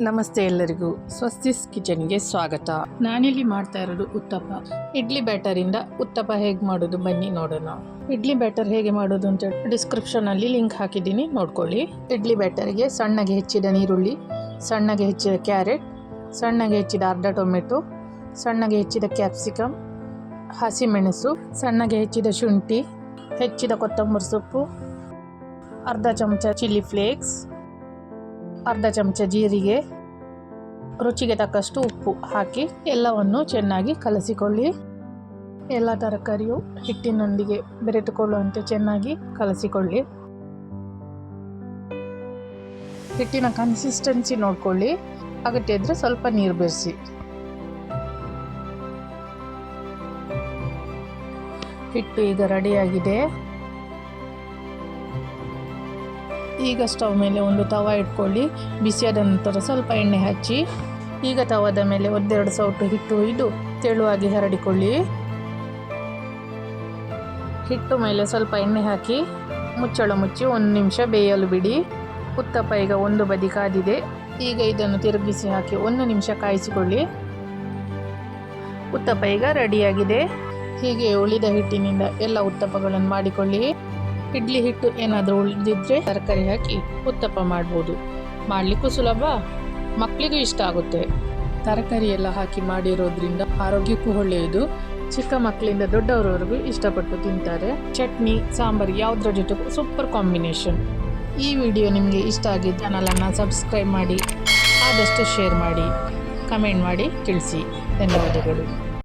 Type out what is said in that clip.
ನಮಸ್ತೆ ಎಲ್ಲರಿಗೂ ಸ್ವಸ್ತಿಸ್ ಕಿಚನ್ಗೆ ಸ್ವಾಗತ. ನಾನಿಲ್ಲಿ ಮಾಡ್ತಾ ಇರೋದು ಉತ್ತಪ್ಪ. ಇಡ್ಲಿ ಬ್ಯಾಟರಿಂದ ಉತ್ತಪ್ಪ ಹೇಗೆ ಮಾಡೋದು ಬನ್ನಿ ನೋಡೋಣ. ಇಡ್ಲಿ ಬ್ಯಾಟರ್ ಹೇಗೆ ಮಾಡೋದು ಅಂತ ಡಿಸ್ಕ್ರಿಪ್ಷನಲ್ಲಿ ಲಿಂಕ್ ಹಾಕಿದ್ದೀನಿ, ನೋಡ್ಕೊಳ್ಳಿ. ಇಡ್ಲಿ ಬ್ಯಾಟರ್ಗೆ ಸಣ್ಣಗೆ ಹೆಚ್ಚಿದ ನೀರುಳ್ಳಿ, ಸಣ್ಣಗೆ ಹೆಚ್ಚಿದ ಕ್ಯಾರೆಟ್, ಸಣ್ಣಗೆ ಹೆಚ್ಚಿದ ಅರ್ಧ ಟೊಮೆಟೊ, ಸಣ್ಣಗೆ ಹೆಚ್ಚಿದ ಕ್ಯಾಪ್ಸಿಕಮ್, ಹಸಿಮೆಣಸು, ಸಣ್ಣಗೆ ಹೆಚ್ಚಿದ ಶುಂಠಿ, ಹೆಚ್ಚಿದ ಕೊತ್ತಂಬರಿ ಸೊಪ್ಪು, ಅರ್ಧ ಚಮಚ ಚಿಲ್ಲಿ ಫ್ಲೇಕ್ಸ್, ಅರ್ಧ ಚಮಚ ಜೀರಿಗೆ, ರುಚಿಗೆ ತಕ್ಕಷ್ಟು ಉಪ್ಪು ಹಾಕಿ ಎಲ್ಲವನ್ನು ಚೆನ್ನಾಗಿ ಕಲಸಿಕೊಳ್ಳಿ. ಎಲ್ಲ ತರಕಾರಿಯು ಹಿಟ್ಟಿನೊಂದಿಗೆ ಬೆರೆತುಕೊಳ್ಳುವಂತೆ ಚೆನ್ನಾಗಿ ಕಲಸಿಕೊಳ್ಳಿ. ಹಿಟ್ಟಿನ ಕನ್ಸಿಸ್ಟೆನ್ಸಿ ನೋಡ್ಕೊಳ್ಳಿ, ಅಗತ್ಯ ಇದ್ದರೆ ಸ್ವಲ್ಪ ನೀರು ಬೆರೆಸಿ. ಹಿಟ್ಟು ಈಗ ರೆಡಿಯಾಗಿದೆ. ಈಗ ಸ್ಟವ್ ಮೇಲೆ ಒಂದು ತವ ಇಟ್ಕೊಳ್ಳಿ. ಬಿಸಿಯಾದ ನಂತರ ಸ್ವಲ್ಪ ಎಣ್ಣೆ ಹಚ್ಚಿ, ಈಗ ತವದ ಮೇಲೆ ಒಂದೆರಡು ಸೌಟು ಹಿಟ್ಟು ಒಯ್ದು ತೆಳುವಾಗಿ ಹರಡಿಕೊಳ್ಳಿ. ಹಿಟ್ಟು ಮೇಲೆ ಸ್ವಲ್ಪ ಎಣ್ಣೆ ಹಾಕಿ ಮುಚ್ಚಳ ಮುಚ್ಚಿ 1 ನಿಮಿಷ ಬೇಯಲು ಬಿಡಿ. ಉತ್ತಪ್ಪ ಈಗ ಒಂದು ಬದಿ ಕಾದಿದೆ. ಈಗ ಇದನ್ನು ತಿರುಗಿಸಿ ಹಾಕಿ 1 ನಿಮಿಷ ಕಾಯಿಸಿಕೊಳ್ಳಿ. ಉತ್ತಪ್ಪ ಈಗ ರೆಡಿಯಾಗಿದೆ. ಹೀಗೆ ಉಳಿದ ಹಿಟ್ಟಿನಿಂದ ಎಲ್ಲ ಉತ್ತಪ್ಪಗಳನ್ನು ಮಾಡಿಕೊಳ್ಳಿ. ಇಡ್ಲಿ ಹಿಟ್ಟು ಏನಾದರೂ ಉಳಿದಿದ್ರೆ ತರಕಾರಿ ಹಾಕಿ ಉತ್ತಪ್ಪ ಮಾಡ್ಬೋದು. ಮಾಡಲಿಕ್ಕೂ ಸುಲಭ, ಮಕ್ಕಳಿಗೂ ಇಷ್ಟ ಆಗುತ್ತೆ. ತರಕಾರಿ ಎಲ್ಲ ಹಾಕಿ ಮಾಡಿರೋದ್ರಿಂದ ಆರೋಗ್ಯಕ್ಕೂ ಒಳ್ಳೆಯದು. ಚಿಕ್ಕ ಮಕ್ಕಳಿಂದ ದೊಡ್ಡವರವರೆಗೂ ಇಷ್ಟಪಟ್ಟು ತಿಂತಾರೆ. ಚಟ್ನಿ, ಸಾಂಬಾರು ಯಾವುದರ ಜೊತೆಗೂ ಸೂಪರ್ ಕಾಂಬಿನೇಷನ್. ಈ ವಿಡಿಯೋ ನಿಮಗೆ ಇಷ್ಟ ಆಗಿದ್ದ ಚಾನಲನ್ನು ಸಬ್ಸ್ಕ್ರೈಬ್ ಮಾಡಿ, ಆದಷ್ಟು ಶೇರ್ ಮಾಡಿ, ಕಮೆಂಟ್ ಮಾಡಿ ತಿಳಿಸಿ. ಧನ್ಯವಾದಗಳು.